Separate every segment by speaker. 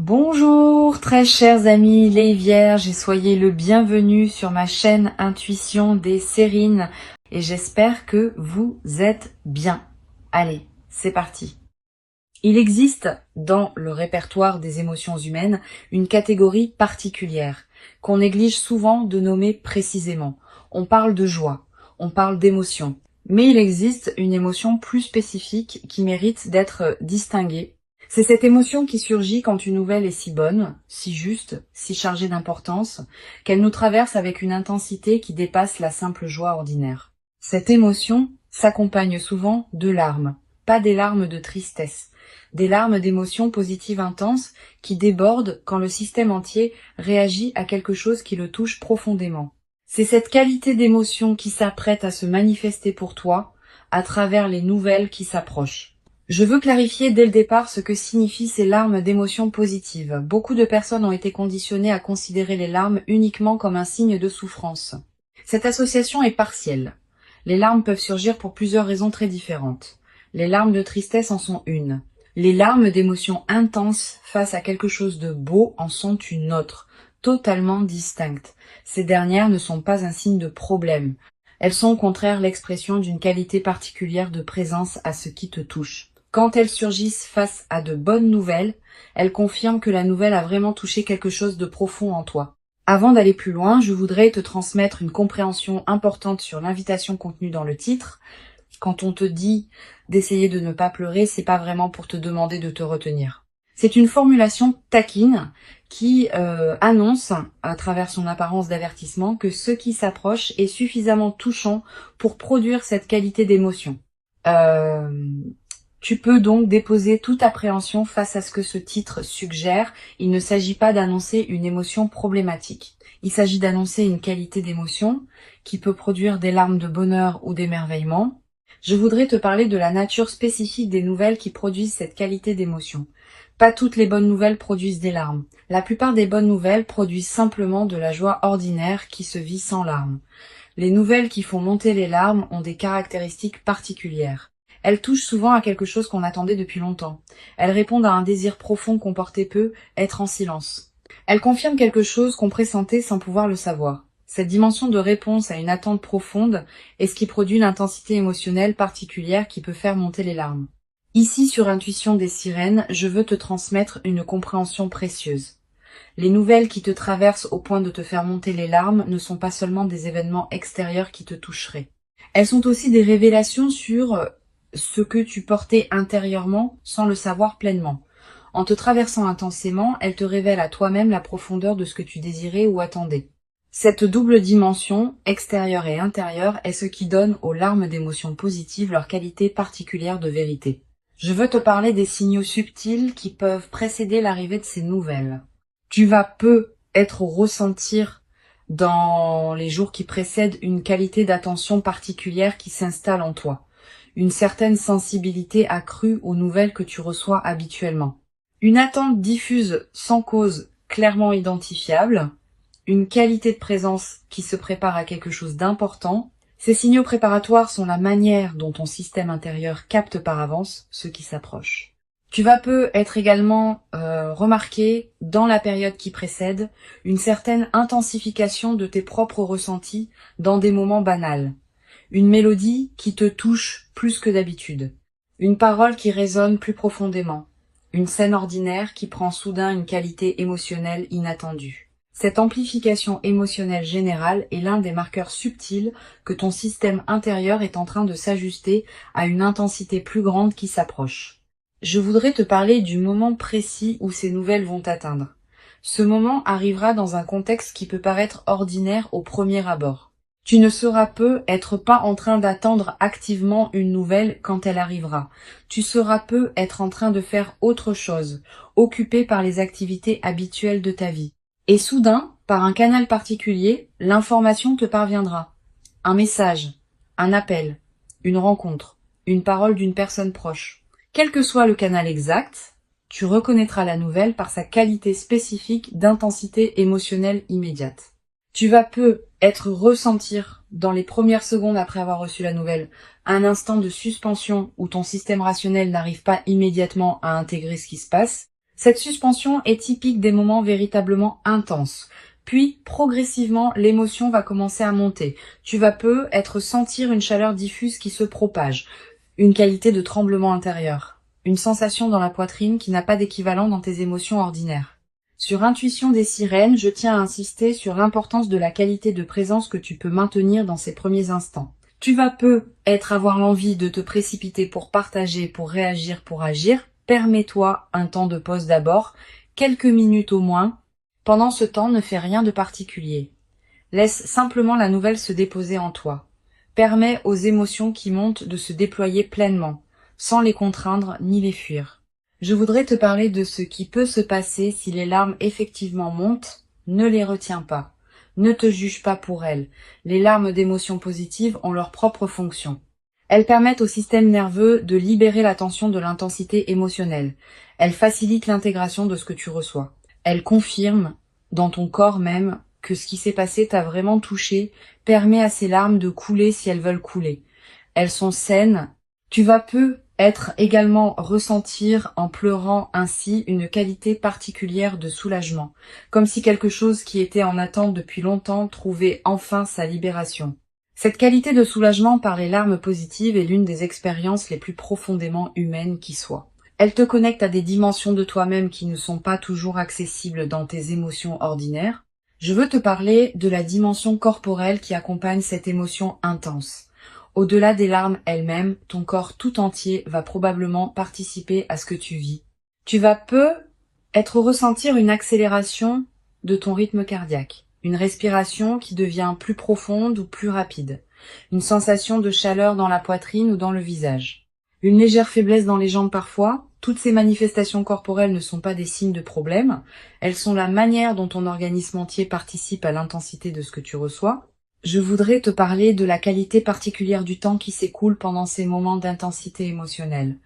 Speaker 1: Bonjour très chers amis les vierges et soyez le bienvenu sur ma chaîne Intuition des Sérines et j'espère que vous êtes bien. Allez, c'est parti. Il existe dans le répertoire des émotions humaines une catégorie particulière qu'on néglige souvent de nommer précisément. On parle de joie, on parle d'émotion, mais il existe une émotion plus spécifique qui mérite d'être distinguée. C'est cette émotion qui surgit quand une nouvelle est si bonne, si juste, si chargée d'importance, qu'elle nous traverse avec une intensité qui dépasse la simple joie ordinaire. Cette émotion s'accompagne souvent de larmes, pas des larmes de tristesse, des larmes d'émotions positives intenses qui débordent quand le système entier réagit à quelque chose qui le touche profondément. C'est cette qualité d'émotion qui s'apprête à se manifester pour toi à travers les nouvelles qui s'approchent. Je veux clarifier dès le départ ce que signifient ces larmes d'émotions positives. Beaucoup de personnes ont été conditionnées à considérer les larmes uniquement comme un signe de souffrance. Cette association est partielle. Les larmes peuvent surgir pour plusieurs raisons très différentes. Les larmes de tristesse en sont une. Les larmes d'émotions intenses face à quelque chose de beau en sont une autre, totalement distincte. Ces dernières ne sont pas un signe de problème. Elles sont au contraire l'expression d'une qualité particulière de présence à ce qui te touche. Quand elles surgissent face à de bonnes nouvelles, elles confirment que la nouvelle a vraiment touché quelque chose de profond en toi. Avant d'aller plus loin, je voudrais te transmettre une compréhension importante sur l'invitation contenue dans le titre. Quand on te dit d'essayer de ne pas pleurer, c'est pas vraiment pour te demander de te retenir. C'est une formulation taquine qui annonce, à travers son apparence d'avertissement, que ce qui s'approche est suffisamment touchant pour produire cette qualité d'émotion. Tu peux donc déposer toute appréhension face à ce que ce titre suggère. Il ne s'agit pas d'annoncer une émotion problématique. Il s'agit d'annoncer une qualité d'émotion qui peut produire des larmes de bonheur ou d'émerveillement. Je voudrais te parler de la nature spécifique des nouvelles qui produisent cette qualité d'émotion. Pas toutes les bonnes nouvelles produisent des larmes. La plupart des bonnes nouvelles produisent simplement de la joie ordinaire qui se vit sans larmes. Les nouvelles qui font monter les larmes ont des caractéristiques particulières. Elles touchent souvent à quelque chose qu'on attendait depuis longtemps. Elles répondent à un désir profond qu'on portait peu, être en silence. Elles confirment quelque chose qu'on pressentait sans pouvoir le savoir. Cette dimension de réponse à une attente profonde est ce qui produit une intensité émotionnelle particulière qui peut faire monter les larmes. Ici, sur Intuition des Sirènes, je veux te transmettre une compréhension précieuse. Les nouvelles qui te traversent au point de te faire monter les larmes ne sont pas seulement des événements extérieurs qui te toucheraient. Elles sont aussi des révélations sur ce que tu portais intérieurement sans le savoir pleinement. En te traversant intensément, elles te révèlent à toi-même la profondeur de ce que tu désirais ou attendais. Cette double dimension, extérieure et intérieure, est ce qui donne aux larmes d'émotions positives leur qualité particulière de vérité. Je veux te parler des signaux subtils qui peuvent précéder l'arrivée de ces nouvelles. Tu vas peut-être ressentir dans les jours qui précèdent une qualité d'attention particulière qui s'installe en toi, une certaine sensibilité accrue aux nouvelles que tu reçois habituellement, une attente diffuse sans cause clairement identifiable, une qualité de présence qui se prépare à quelque chose d'important. Ces signaux préparatoires sont la manière dont ton système intérieur capte par avance ce qui s'approche. Tu vas peut-être également remarquer, dans la période qui précède, une certaine intensification de tes propres ressentis dans des moments banals. Une mélodie qui te touche plus que d'habitude. Une parole qui résonne plus profondément. Une scène ordinaire qui prend soudain une qualité émotionnelle inattendue. Cette amplification émotionnelle générale est l'un des marqueurs subtils que ton système intérieur est en train de s'ajuster à une intensité plus grande qui s'approche. Je voudrais te parler du moment précis où ces nouvelles vont t'atteindre. Ce moment arrivera dans un contexte qui peut paraître ordinaire au premier abord. Tu ne seras peut-être pas en train d'attendre activement une nouvelle quand elle arrivera. Tu seras peut-être en train de faire autre chose, occupé par les activités habituelles de ta vie. Et soudain, par un canal particulier, l'information te parviendra. Un message, un appel, une rencontre, une parole d'une personne proche. Quel que soit le canal exact, tu reconnaîtras la nouvelle par sa qualité spécifique d'intensité émotionnelle immédiate. Tu vas peut-être ressentir, dans les premières secondes après avoir reçu la nouvelle, un instant de suspension où ton système rationnel n'arrive pas immédiatement à intégrer ce qui se passe. Cette suspension est typique des moments véritablement intenses. Puis, progressivement, l'émotion va commencer à monter. Tu vas peu être sentir une chaleur diffuse qui se propage, une qualité de tremblement intérieur, une sensation dans la poitrine qui n'a pas d'équivalent dans tes émotions ordinaires. Sur Intuition des sirènes, je tiens à insister sur l'importance de la qualité de présence que tu peux maintenir dans ces premiers instants. Tu vas peu avoir l'envie de te précipiter pour partager, pour réagir, pour agir. Permets-toi un temps de pause d'abord, quelques minutes au moins. Pendant ce temps, ne fais rien de particulier. Laisse simplement la nouvelle se déposer en toi. Permets aux émotions qui montent de se déployer pleinement, sans les contraindre ni les fuir. Je voudrais te parler de ce qui peut se passer si les larmes effectivement montent. Ne les retiens pas. Ne te juge pas pour elles. Les larmes d'émotions positives ont leur propre fonction. Elles permettent au système nerveux de libérer la tension de l'intensité émotionnelle. Elles facilitent l'intégration de ce que tu reçois. Elles confirment, dans ton corps même, que ce qui s'est passé t'a vraiment touché, permet à ces larmes de couler si elles veulent couler. Elles sont saines. Tu vas peu également ressentir en pleurant ainsi une qualité particulière de soulagement, comme si quelque chose qui était en attente depuis longtemps trouvait enfin sa libération. Cette qualité de soulagement par les larmes positives est l'une des expériences les plus profondément humaines qui soient. Elle te connecte à des dimensions de toi-même qui ne sont pas toujours accessibles dans tes émotions ordinaires. Je veux te parler de la dimension corporelle qui accompagne cette émotion intense. Au-delà des larmes elles-mêmes, ton corps tout entier va probablement participer à ce que tu vis. Tu vas peu ressentir une accélération de ton rythme cardiaque, une respiration qui devient plus profonde ou plus rapide, une sensation de chaleur dans la poitrine ou dans le visage, une légère faiblesse dans les jambes parfois. Toutes ces manifestations corporelles ne sont pas des signes de problème, elles sont la manière dont ton organisme entier participe à l'intensité de ce que tu reçois. Je voudrais te parler de la qualité particulière du temps qui s'écoule pendant ces moments d'intensité émotionnelle.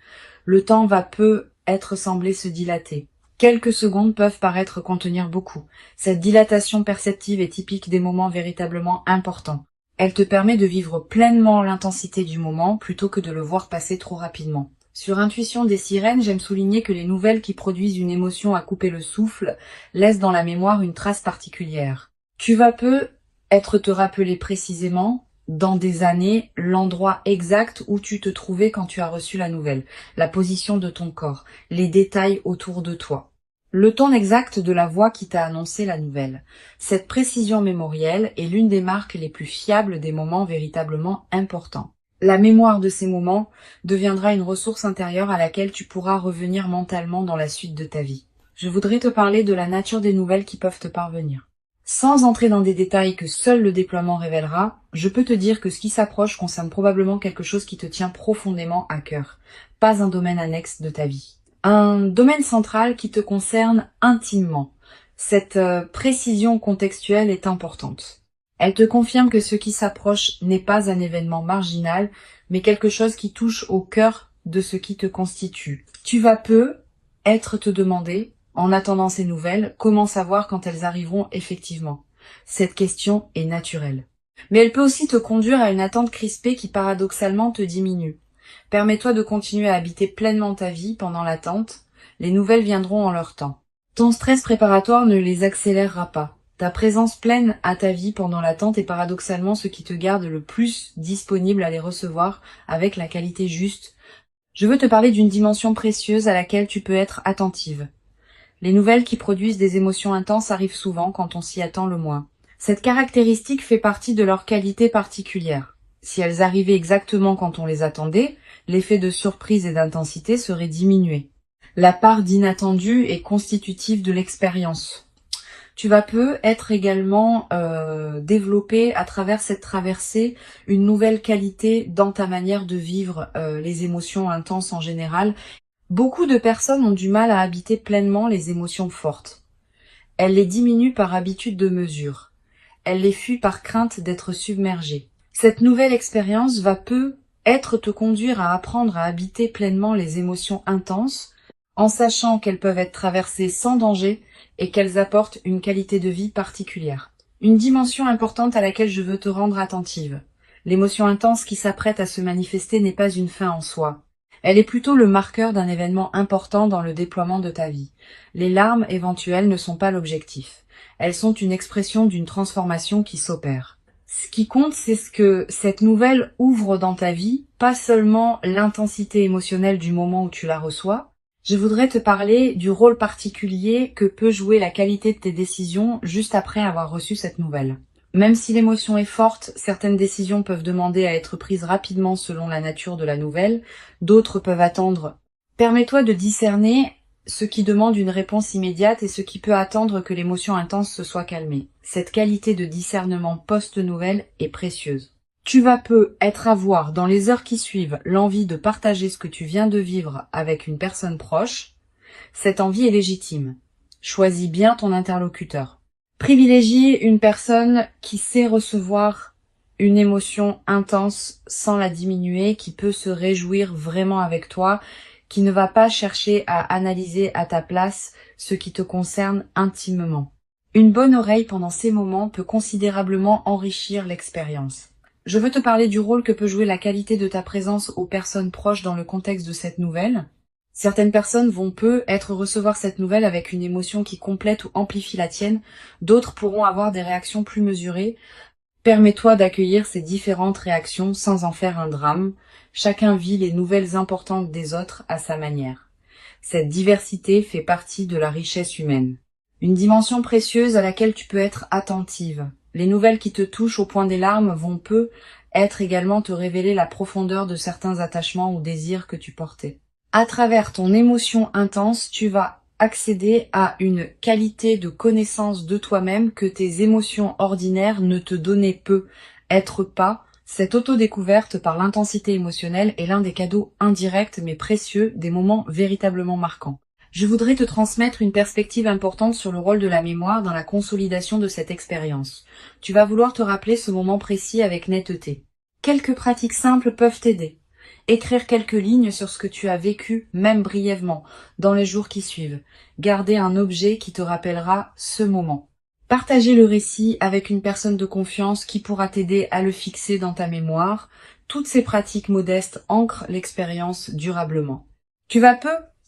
Speaker 1: Le temps va peu sembler se dilater. Quelques secondes peuvent paraître contenir beaucoup. Cette dilatation perceptive est typique des moments véritablement importants. Elle te permet de vivre pleinement l'intensité du moment plutôt que de le voir passer trop rapidement. Sur Intuition des sirènes, j'aime souligner que les nouvelles qui produisent une émotion à couper le souffle laissent dans la mémoire une trace particulière. Tu vas peu te rappeler précisément, dans des années, l'endroit exact où tu te trouvais quand tu as reçu la nouvelle, la position de ton corps, les détails autour de toi, le ton exact de la voix qui t'a annoncé la nouvelle. Cette précision mémorielle est l'une des marques les plus fiables des moments véritablement importants. La mémoire de ces moments deviendra une ressource intérieure à laquelle tu pourras revenir mentalement dans la suite de ta vie. Je voudrais te parler de la nature des nouvelles qui peuvent te parvenir. Sans entrer dans des détails que seul le déploiement révélera, je peux te dire que ce qui s'approche concerne probablement quelque chose qui te tient profondément à cœur, pas un domaine annexe de ta vie. Un domaine central qui te concerne intimement. Cette précision contextuelle est importante. Elle te confirme que ce qui s'approche n'est pas un événement marginal, mais quelque chose qui touche au cœur de ce qui te constitue. Tu vas peu te demander, en attendant ces nouvelles, comment savoir quand elles arriveront effectivement? Cette question est naturelle. Mais elle peut aussi te conduire à une attente crispée qui paradoxalement te diminue. Permets-toi de continuer à habiter pleinement ta vie pendant l'attente. Les nouvelles viendront en leur temps. Ton stress préparatoire ne les accélérera pas. Ta présence pleine à ta vie pendant l'attente est paradoxalement ce qui te garde le plus disponible à les recevoir avec la qualité juste. Je veux te parler d'une dimension précieuse à laquelle tu peux être attentive. Les nouvelles qui produisent des émotions intenses arrivent souvent quand on s'y attend le moins. Cette caractéristique fait partie de leur qualité particulière. Si elles arrivaient exactement quand on les attendait, l'effet de surprise et d'intensité serait diminué. La part d'inattendu est constitutive de l'expérience. Tu vas peu également développer à travers cette traversée une nouvelle qualité dans ta manière de vivre les émotions intenses en général. Beaucoup de personnes ont du mal à habiter pleinement les émotions fortes. Elles les diminuent par habitude de mesure. Elles les fuient par crainte d'être submergées. Cette nouvelle expérience va peu te conduire à apprendre à habiter pleinement les émotions intenses, en sachant qu'elles peuvent être traversées sans danger et qu'elles apportent une qualité de vie particulière. Une dimension importante à laquelle je veux te rendre attentive. L'émotion intense qui s'apprête à se manifester n'est pas une fin en soi. Elle est plutôt le marqueur d'un événement important dans le déploiement de ta vie. Les larmes éventuelles ne sont pas l'objectif. Elles sont une expression d'une transformation qui s'opère. Ce qui compte, c'est ce que cette nouvelle ouvre dans ta vie, pas seulement l'intensité émotionnelle du moment où tu la reçois. Je voudrais te parler du rôle particulier que peut jouer la qualité de tes décisions juste après avoir reçu cette nouvelle. Même si l'émotion est forte, certaines décisions peuvent demander à être prises rapidement selon la nature de la nouvelle, d'autres peuvent attendre. Permets-toi de discerner ce qui demande une réponse immédiate et ce qui peut attendre que l'émotion intense se soit calmée. Cette qualité de discernement post-nouvelle est précieuse. Tu vas peu être à voir dans les heures qui suivent l'envie de partager ce que tu viens de vivre avec une personne proche. Cette envie est légitime. Choisis bien ton interlocuteur. Privilégie une personne qui sait recevoir une émotion intense sans la diminuer, qui peut se réjouir vraiment avec toi, qui ne va pas chercher à analyser à ta place ce qui te concerne intimement. Une bonne oreille pendant ces moments peut considérablement enrichir l'expérience. Je veux te parler du rôle que peut jouer la qualité de ta présence aux personnes proches dans le contexte de cette nouvelle. Certaines personnes vont recevoir cette nouvelle avec une émotion qui complète ou amplifie la tienne, d'autres pourront avoir des réactions plus mesurées. Permets-toi d'accueillir ces différentes réactions sans en faire un drame. Chacun vit les nouvelles importantes des autres à sa manière. Cette diversité fait partie de la richesse humaine. Une dimension précieuse à laquelle tu peux être attentive. Les nouvelles qui te touchent au point des larmes vont être également te révéler la profondeur de certains attachements ou désirs que tu portais. À travers ton émotion intense, tu vas accéder à une qualité de connaissance de toi-même que tes émotions ordinaires ne te donnaient peu. Cette autodécouverte par l'intensité émotionnelle est l'un des cadeaux indirects mais précieux des moments véritablement marquants. Je voudrais te transmettre une perspective importante sur le rôle de la mémoire dans la consolidation de cette expérience. Tu vas vouloir te rappeler ce moment précis avec netteté. Quelques pratiques simples peuvent t'aider. Écrire quelques lignes sur ce que tu as vécu, même brièvement, dans les jours qui suivent. Garder un objet qui te rappellera ce moment. Partager le récit avec une personne de confiance qui pourra t'aider à le fixer dans ta mémoire. Toutes ces pratiques modestes ancrent l'expérience durablement. Tu vas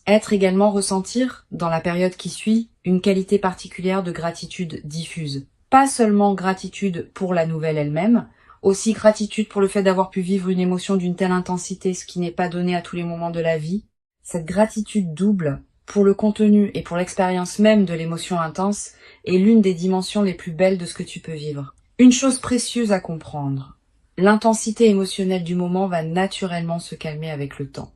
Speaker 1: être également ressentir, dans la période qui suit, une qualité particulière de gratitude diffuse. Pas seulement gratitude pour la nouvelle elle-même, aussi gratitude pour le fait d'avoir pu vivre une émotion d'une telle intensité, ce qui n'est pas donné à tous les moments de la vie. Cette gratitude double, pour le contenu et pour l'expérience même de l'émotion intense, est l'une des dimensions les plus belles de ce que tu peux vivre. Une chose précieuse à comprendre, l'intensité émotionnelle du moment va naturellement se calmer avec le temps.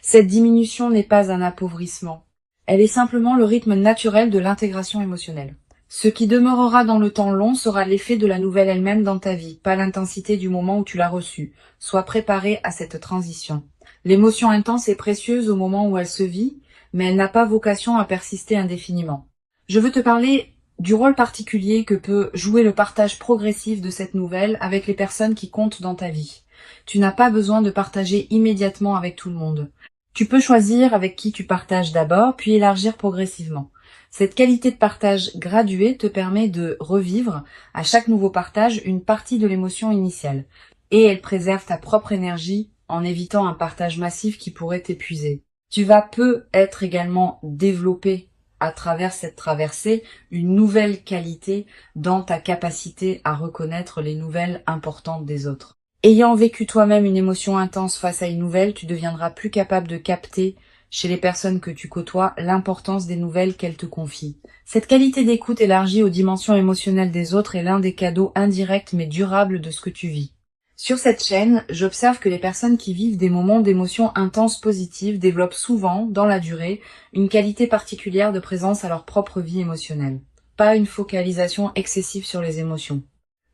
Speaker 1: Cette diminution n'est pas un appauvrissement, elle est simplement le rythme naturel de l'intégration émotionnelle. Ce qui demeurera dans le temps long sera l'effet de la nouvelle elle-même dans ta vie, pas l'intensité du moment où tu l'as reçue. Sois préparé à cette transition. L'émotion intense est précieuse au moment où elle se vit, mais elle n'a pas vocation à persister indéfiniment. Je veux te parler du rôle particulier que peut jouer le partage progressif de cette nouvelle avec les personnes qui comptent dans ta vie. Tu n'as pas besoin de partager immédiatement avec tout le monde. Tu peux choisir avec qui tu partages d'abord, puis élargir progressivement. Cette qualité de partage graduée te permet de revivre à chaque nouveau partage une partie de l'émotion initiale. Et elle préserve ta propre énergie en évitant un partage massif qui pourrait t'épuiser. Tu vas être également développé à travers cette traversée une nouvelle qualité dans ta capacité à reconnaître les nouvelles importantes des autres. Ayant vécu toi-même une émotion intense face à une nouvelle, tu deviendras plus capable de capter chez les personnes que tu côtoies l'importance des nouvelles qu'elles te confient. Cette qualité d'écoute élargie aux dimensions émotionnelles des autres est l'un des cadeaux indirects mais durables de ce que tu vis. Sur cette chaîne, j'observe que les personnes qui vivent des moments d'émotions intenses positives développent souvent, dans la durée, une qualité particulière de présence à leur propre vie émotionnelle. Pas une focalisation excessive sur les émotions.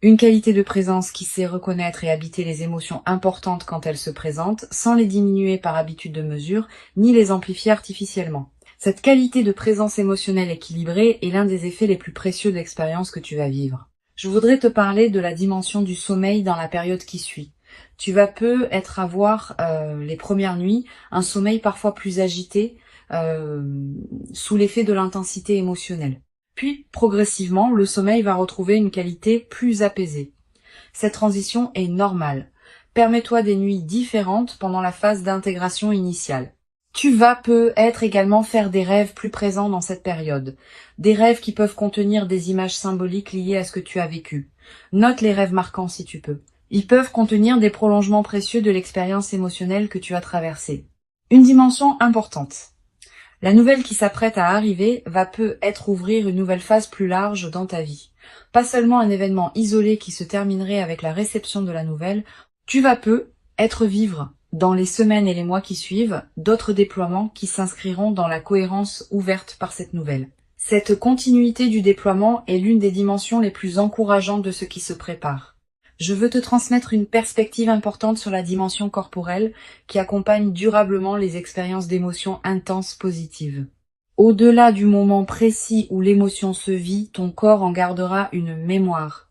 Speaker 1: Une qualité de présence qui sait reconnaître et habiter les émotions importantes quand elles se présentent, sans les diminuer par habitude de mesure, ni les amplifier artificiellement. Cette qualité de présence émotionnelle équilibrée est l'un des effets les plus précieux de l'expérience que tu vas vivre. Je voudrais te parler de la dimension du sommeil dans la période qui suit. Tu vas avoir les premières nuits, un sommeil parfois plus agité, sous l'effet de l'intensité émotionnelle. Puis, progressivement, le sommeil va retrouver une qualité plus apaisée. Cette transition est normale. Permets-toi des nuits différentes pendant la phase d'intégration initiale. Tu vas peut-être également faire des rêves plus présents dans cette période. Des rêves qui peuvent contenir des images symboliques liées à ce que tu as vécu. Note les rêves marquants si tu peux. Ils peuvent contenir des prolongements précieux de l'expérience émotionnelle que tu as traversée. Une dimension importante. La nouvelle qui s'apprête à arriver va peut-être ouvrir une nouvelle phase plus large dans ta vie. Pas seulement un événement isolé qui se terminerait avec la réception de la nouvelle, tu vas peut-être vivre dans les semaines et les mois qui suivent, d'autres déploiements qui s'inscriront dans la cohérence ouverte par cette nouvelle. Cette continuité du déploiement est l'une des dimensions les plus encourageantes de ce qui se prépare. Je veux te transmettre une perspective importante sur la dimension corporelle qui accompagne durablement les expériences d'émotions intenses positives. Au-delà du moment précis où l'émotion se vit, ton corps en gardera une mémoire,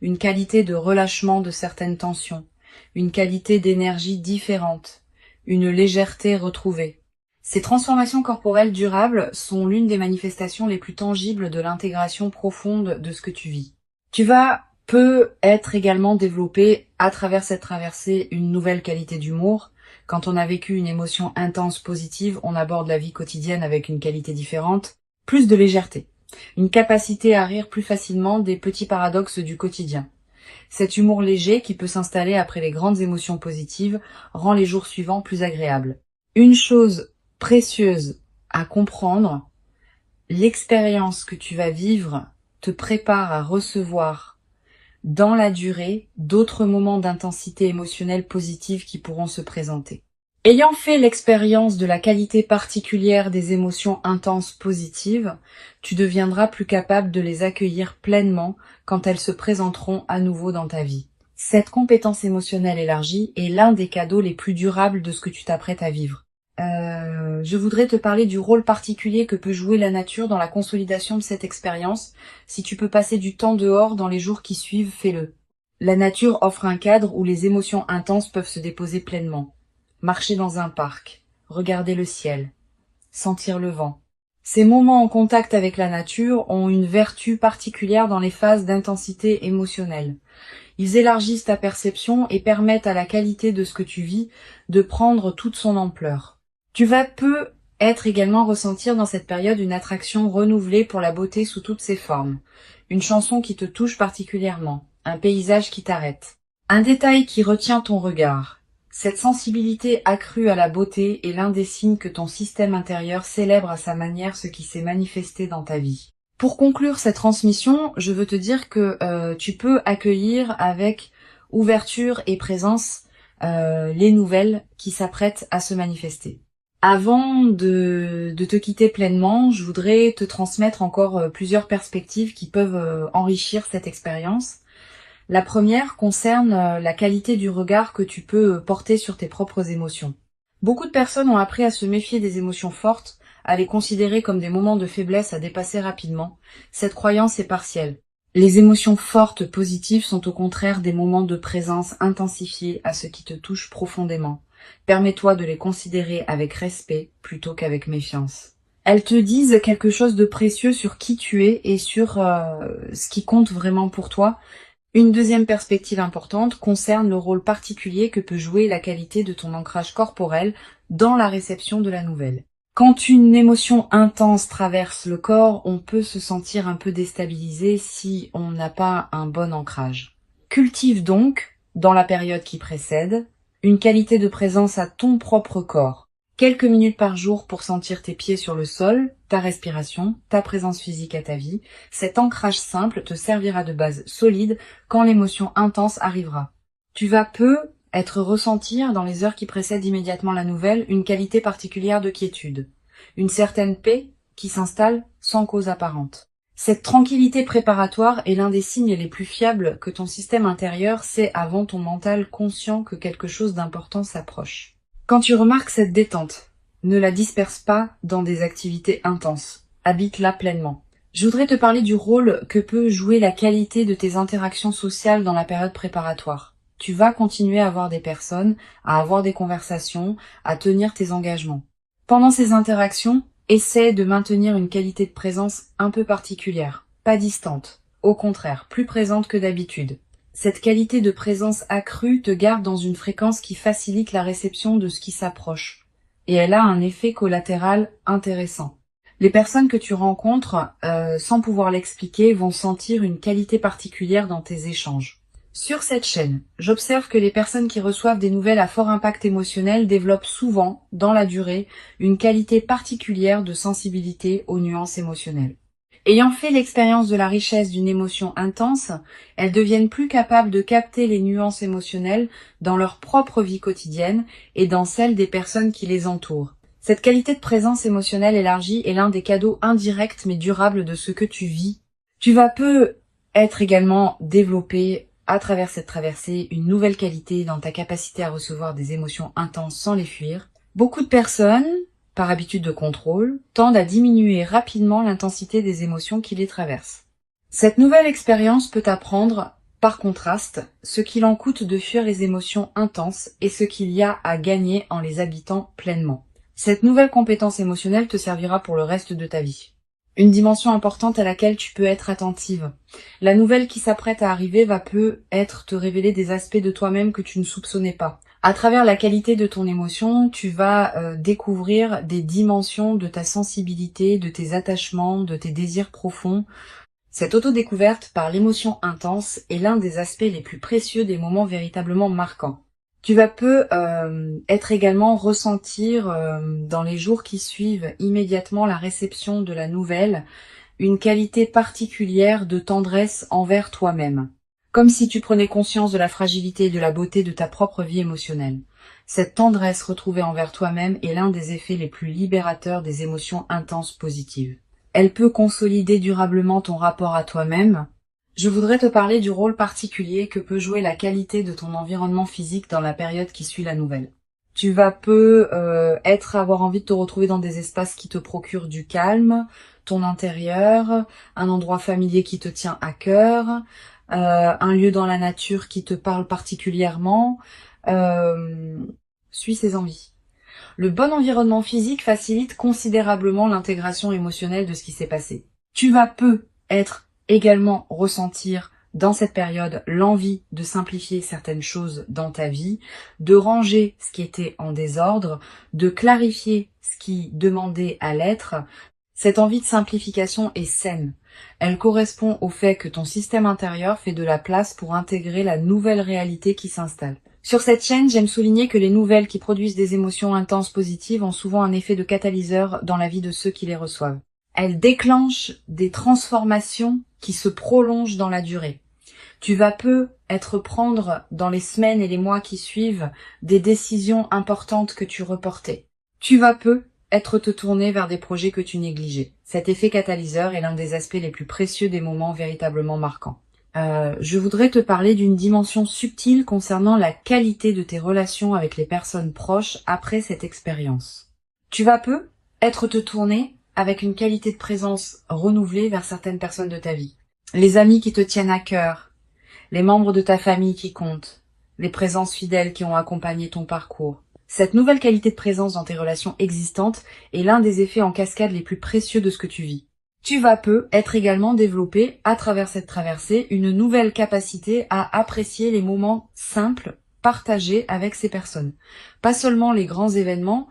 Speaker 1: une qualité de relâchement de certaines tensions, une qualité d'énergie différente, une légèreté retrouvée. Ces transformations corporelles durables sont l'une des manifestations les plus tangibles de l'intégration profonde de ce que tu vis. Tu vas peut-être également développer à travers cette traversée une nouvelle qualité d'humour. Quand on a vécu une émotion intense positive, on aborde la vie quotidienne avec une qualité différente, plus de légèreté, une capacité à rire plus facilement des petits paradoxes du quotidien. Cet humour léger qui peut s'installer après les grandes émotions positives rend les jours suivants plus agréables. Une chose précieuse à comprendre, l'expérience que tu vas vivre te prépare à recevoir dans la durée d'autres moments d'intensité émotionnelle positive qui pourront se présenter. Ayant fait l'expérience de la qualité particulière des émotions intenses positives, tu deviendras plus capable de les accueillir pleinement quand elles se présenteront à nouveau dans ta vie. Cette compétence émotionnelle élargie est l'un des cadeaux les plus durables de ce que tu t'apprêtes à vivre. Je voudrais te parler du rôle particulier que peut jouer la nature dans la consolidation de cette expérience. Si tu peux passer du temps dehors dans les jours qui suivent, fais-le. La nature offre un cadre où les émotions intenses peuvent se déposer pleinement. Marcher dans un parc, regarder le ciel, sentir le vent. Ces moments en contact avec la nature ont une vertu particulière dans les phases d'intensité émotionnelle. Ils élargissent ta perception et permettent à la qualité de ce que tu vis de prendre toute son ampleur. Tu vas peut-être également ressentir dans cette période une attraction renouvelée pour la beauté sous toutes ses formes. Une chanson qui te touche particulièrement, un paysage qui t'arrête, un détail qui retient ton regard. Cette sensibilité accrue à la beauté est l'un des signes que ton système intérieur célèbre à sa manière ce qui s'est manifesté dans ta vie. Pour conclure cette transmission, je veux te dire que tu peux accueillir avec ouverture et présence les nouvelles qui s'apprêtent à se manifester. Avant de te quitter pleinement, je voudrais te transmettre encore plusieurs perspectives qui peuvent enrichir cette expérience. La première concerne la qualité du regard que tu peux porter sur tes propres émotions. Beaucoup de personnes ont appris à se méfier des émotions fortes, à les considérer comme des moments de faiblesse à dépasser rapidement. Cette croyance est partielle. Les émotions fortes positives sont au contraire des moments de présence intensifiés à ce qui te touche profondément. Permets-toi de les considérer avec respect plutôt qu'avec méfiance. Elles te disent quelque chose de précieux sur qui tu es et sur ce qui compte vraiment pour toi. Une deuxième perspective importante concerne le rôle particulier que peut jouer la qualité de ton ancrage corporel dans la réception de la nouvelle. Quand une émotion intense traverse le corps, on peut se sentir un peu déstabilisé si on n'a pas un bon ancrage. Cultive donc, dans la période qui précède, une qualité de présence à ton propre corps. Quelques minutes par jour pour sentir tes pieds sur le sol, ta respiration, ta présence physique à ta vie. Cet ancrage simple te servira de base solide quand l'émotion intense arrivera. Tu vas être ressentir dans les heures qui précèdent immédiatement la nouvelle une qualité particulière de quiétude, une certaine paix qui s'installe sans cause apparente. Cette tranquillité préparatoire est l'un des signes les plus fiables que ton système intérieur sait avant ton mental conscient que quelque chose d'important s'approche. Quand tu remarques cette détente, ne la disperse pas dans des activités intenses. Habite-la pleinement. Je voudrais te parler du rôle que peut jouer la qualité de tes interactions sociales dans la période préparatoire. Tu vas continuer à voir des personnes, à avoir des conversations, à tenir tes engagements. Pendant ces interactions, essaie de maintenir une qualité de présence un peu particulière, pas distante, au contraire, plus présente que d'habitude. Cette qualité de présence accrue te garde dans une fréquence qui facilite la réception de ce qui s'approche. Et elle a un effet collatéral intéressant. Les personnes que tu rencontres, sans pouvoir l'expliquer, vont sentir une qualité particulière dans tes échanges. Sur cette chaîne, j'observe que les personnes qui reçoivent des nouvelles à fort impact émotionnel développent souvent, dans la durée, une qualité particulière de sensibilité aux nuances émotionnelles. Ayant fait l'expérience de la richesse d'une émotion intense, elles deviennent plus capables de capter les nuances émotionnelles dans leur propre vie quotidienne et dans celle des personnes qui les entourent. Cette qualité de présence émotionnelle élargie est l'un des cadeaux indirects mais durables de ce que tu vis. Tu vas peu être également développé à travers cette traversée une nouvelle qualité dans ta capacité à recevoir des émotions intenses sans les fuir. Beaucoup de personnes, par habitude de contrôle, tendent à diminuer rapidement l'intensité des émotions qui les traversent. Cette nouvelle expérience peut t'apprendre, par contraste, ce qu'il en coûte de fuir les émotions intenses et ce qu'il y a à gagner en les habitant pleinement. Cette nouvelle compétence émotionnelle te servira pour le reste de ta vie. Une dimension importante à laquelle tu peux être attentive. La nouvelle qui s'apprête à arriver va peut-être te révéler des aspects de toi-même que tu ne soupçonnais pas. À travers la qualité de ton émotion, tu vas découvrir des dimensions de ta sensibilité, de tes attachements, de tes désirs profonds. Cette autodécouverte par l'émotion intense est l'un des aspects les plus précieux des moments véritablement marquants. Tu vas être également ressentir dans les jours qui suivent immédiatement la réception de la nouvelle, une qualité particulière de tendresse envers toi-même. Comme si tu prenais conscience de la fragilité et de la beauté de ta propre vie émotionnelle. Cette tendresse retrouvée envers toi-même est l'un des effets les plus libérateurs des émotions intenses positives. Elle peut consolider durablement ton rapport à toi-même. Je voudrais te parler du rôle particulier que peut jouer la qualité de ton environnement physique dans la période qui suit la nouvelle. Tu vas avoir envie de te retrouver dans des espaces qui te procurent du calme, ton intérieur, un endroit familier qui te tient à cœur, un lieu dans la nature qui te parle particulièrement. Suis ses envies. Le bon environnement physique facilite considérablement l'intégration émotionnelle de ce qui s'est passé. Tu vas être également ressentir dans cette période l'envie de simplifier certaines choses dans ta vie, de ranger ce qui était en désordre, de clarifier ce qui demandait à l'être. Cette envie de simplification est saine. Elle correspond au fait que ton système intérieur fait de la place pour intégrer la nouvelle réalité qui s'installe. Sur cette chaîne, j'aime souligner que les nouvelles qui produisent des émotions intenses positives ont souvent un effet de catalyseur dans la vie de ceux qui les reçoivent. Elles déclenchent des transformations qui se prolongent dans la durée. Tu vas prendre dans les semaines et les mois qui suivent des décisions importantes que tu reportais. Tu vas te tourner vers des projets que tu négligeais. Cet effet catalyseur est l'un des aspects les plus précieux des moments véritablement marquants. Je voudrais te parler d'une dimension subtile concernant la qualité de tes relations avec les personnes proches après cette expérience. Tu vas te tourner avec une qualité de présence renouvelée vers certaines personnes de ta vie. Les amis qui te tiennent à cœur, les membres de ta famille qui comptent, les présences fidèles qui ont accompagné ton parcours. Cette nouvelle qualité de présence dans tes relations existantes est l'un des effets en cascade les plus précieux de ce que tu vis. Tu vas être également développé, à travers cette traversée, une nouvelle capacité à apprécier les moments simples, partagés avec ces personnes. Pas seulement les grands événements,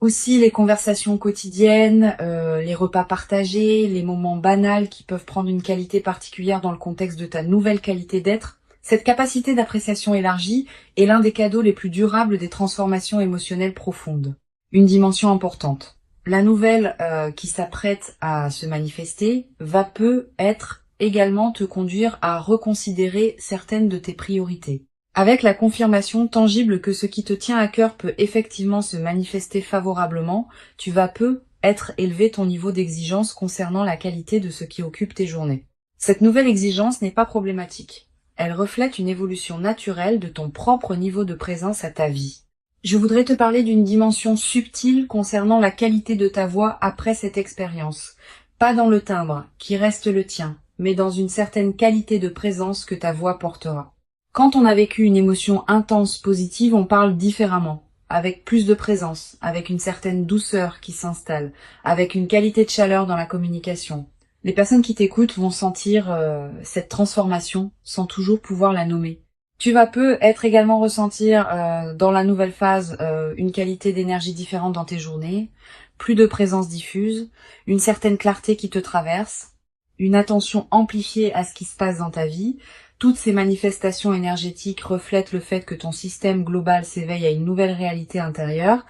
Speaker 1: aussi les conversations quotidiennes, les repas partagés, les moments banals qui peuvent prendre une qualité particulière dans le contexte de ta nouvelle qualité d'être. Cette capacité d'appréciation élargie est l'un des cadeaux les plus durables des transformations émotionnelles profondes. Une dimension importante. La nouvelle qui s'apprête à se manifester va être également te conduire à reconsidérer certaines de tes priorités. Avec la confirmation tangible que ce qui te tient à cœur peut effectivement se manifester favorablement, tu vas élever ton niveau d'exigence concernant la qualité de ce qui occupe tes journées. Cette nouvelle exigence n'est pas problématique. Elle reflète une évolution naturelle de ton propre niveau de présence à ta vie. Je voudrais te parler d'une dimension subtile concernant la qualité de ta voix après cette expérience. Pas dans le timbre, qui reste le tien, mais dans une certaine qualité de présence que ta voix portera. Quand on a vécu une émotion intense positive, on parle différemment, avec plus de présence, avec une certaine douceur qui s'installe, avec une qualité de chaleur dans la communication. Les personnes qui t'écoutent vont sentir cette transformation sans toujours pouvoir la nommer. Tu vas peut-être également ressentir dans la nouvelle phase une qualité d'énergie différente dans tes journées, plus de présence diffuse, une certaine clarté qui te traverse, une attention amplifiée à ce qui se passe dans ta vie. Toutes ces manifestations énergétiques reflètent le fait que ton système global s'éveille à une nouvelle réalité intérieure.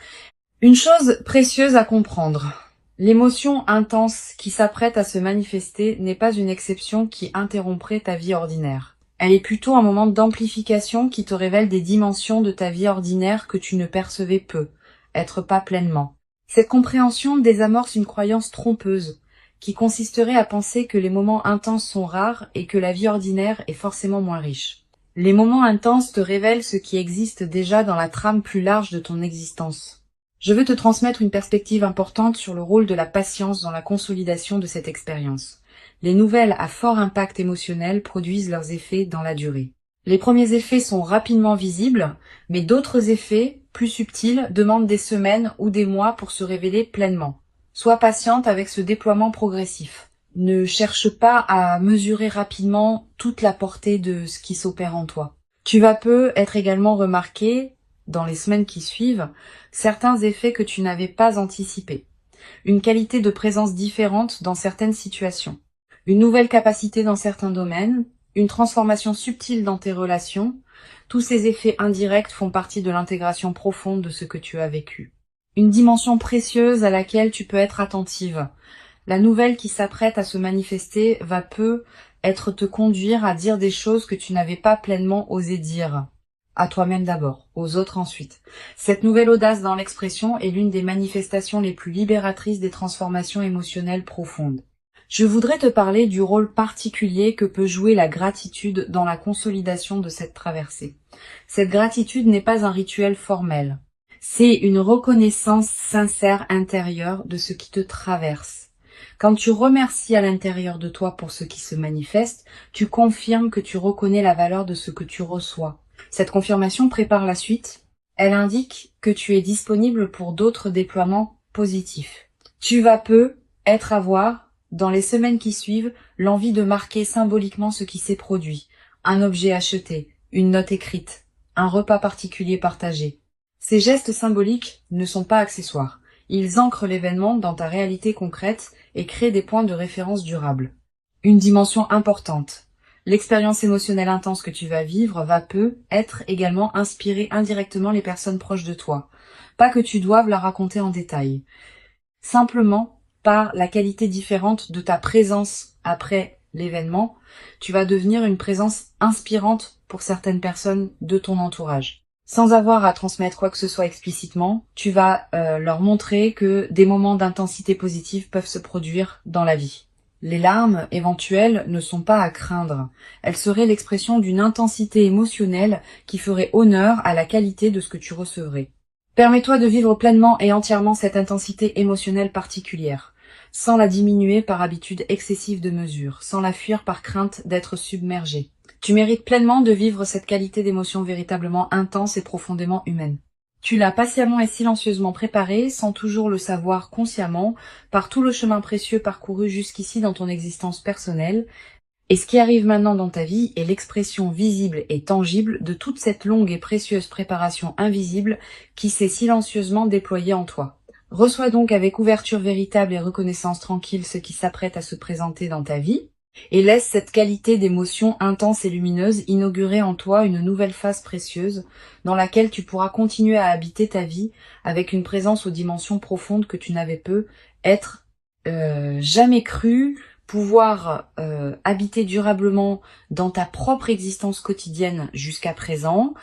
Speaker 1: Une chose précieuse à comprendre. L'émotion intense qui s'apprête à se manifester n'est pas une exception qui interromprait ta vie ordinaire. Elle est plutôt un moment d'amplification qui te révèle des dimensions de ta vie ordinaire que tu ne percevais peu, être pas pleinement. Cette compréhension désamorce une croyance trompeuse, qui consisterait à penser que les moments intenses sont rares et que la vie ordinaire est forcément moins riche. Les moments intenses te révèlent ce qui existe déjà dans la trame plus large de ton existence. Je veux te transmettre une perspective importante sur le rôle de la patience dans la consolidation de cette expérience. Les nouvelles à fort impact émotionnel produisent leurs effets dans la durée. Les premiers effets sont rapidement visibles, mais d'autres effets, plus subtils, demandent des semaines ou des mois pour se révéler pleinement. Sois patiente avec ce déploiement progressif. Ne cherche pas à mesurer rapidement toute la portée de ce qui s'opère en toi. Tu vas peut-être également remarquer, dans les semaines qui suivent, certains effets que tu n'avais pas anticipés. Une qualité de présence différente dans certaines situations. Une nouvelle capacité dans certains domaines. Une transformation subtile dans tes relations. Tous ces effets indirects font partie de l'intégration profonde de ce que tu as vécu. Une dimension précieuse à laquelle tu peux être attentive. La nouvelle qui s'apprête à se manifester va peut-être te conduire à dire des choses que tu n'avais pas pleinement osé dire. À toi-même d'abord, aux autres ensuite. Cette nouvelle audace dans l'expression est l'une des manifestations les plus libératrices des transformations émotionnelles profondes. Je voudrais te parler du rôle particulier que peut jouer la gratitude dans la consolidation de cette traversée. Cette gratitude n'est pas un rituel formel. C'est une reconnaissance sincère intérieure de ce qui te traverse. Quand tu remercies à l'intérieur de toi pour ce qui se manifeste, tu confirmes que tu reconnais la valeur de ce que tu reçois. Cette confirmation prépare la suite. Elle indique que tu es disponible pour d'autres déploiements positifs. Tu vas avoir, dans les semaines qui suivent, l'envie de marquer symboliquement ce qui s'est produit. Un objet acheté, une note écrite, un repas particulier partagé. Ces gestes symboliques ne sont pas accessoires. Ils ancrent l'événement dans ta réalité concrète et créent des points de référence durables. Une dimension importante. L'expérience émotionnelle intense que tu vas vivre va peut-être également inspirer indirectement les personnes proches de toi. Pas que tu doives la raconter en détail. Simplement, par la qualité différente de ta présence après l'événement, tu vas devenir une présence inspirante pour certaines personnes de ton entourage. Sans avoir à transmettre quoi que ce soit explicitement, tu vas leur montrer que des moments d'intensité positive peuvent se produire dans la vie. Les larmes éventuelles ne sont pas à craindre. Elles seraient l'expression d'une intensité émotionnelle qui ferait honneur à la qualité de ce que tu recevrais. Permets-toi de vivre pleinement et entièrement cette intensité émotionnelle particulière, sans la diminuer par habitude excessive de mesure, sans la fuir par crainte d'être submergée. Tu mérites pleinement de vivre cette qualité d'émotion véritablement intense et profondément humaine. Tu l'as patiemment et silencieusement préparé, sans toujours le savoir consciemment, par tout le chemin précieux parcouru jusqu'ici dans ton existence personnelle. Et ce qui arrive maintenant dans ta vie est l'expression visible et tangible de toute cette longue et précieuse préparation invisible qui s'est silencieusement déployée en toi. Reçois donc avec ouverture véritable et reconnaissance tranquille ce qui s'apprête à se présenter dans ta vie. Et laisse cette qualité d'émotion intense et lumineuse inaugurer en toi une nouvelle phase précieuse dans laquelle tu pourras continuer à habiter ta vie avec une présence aux dimensions profondes que tu n'avais peut-être jamais cru pouvoir habiter durablement dans ta propre existence quotidienne jusqu'à présent,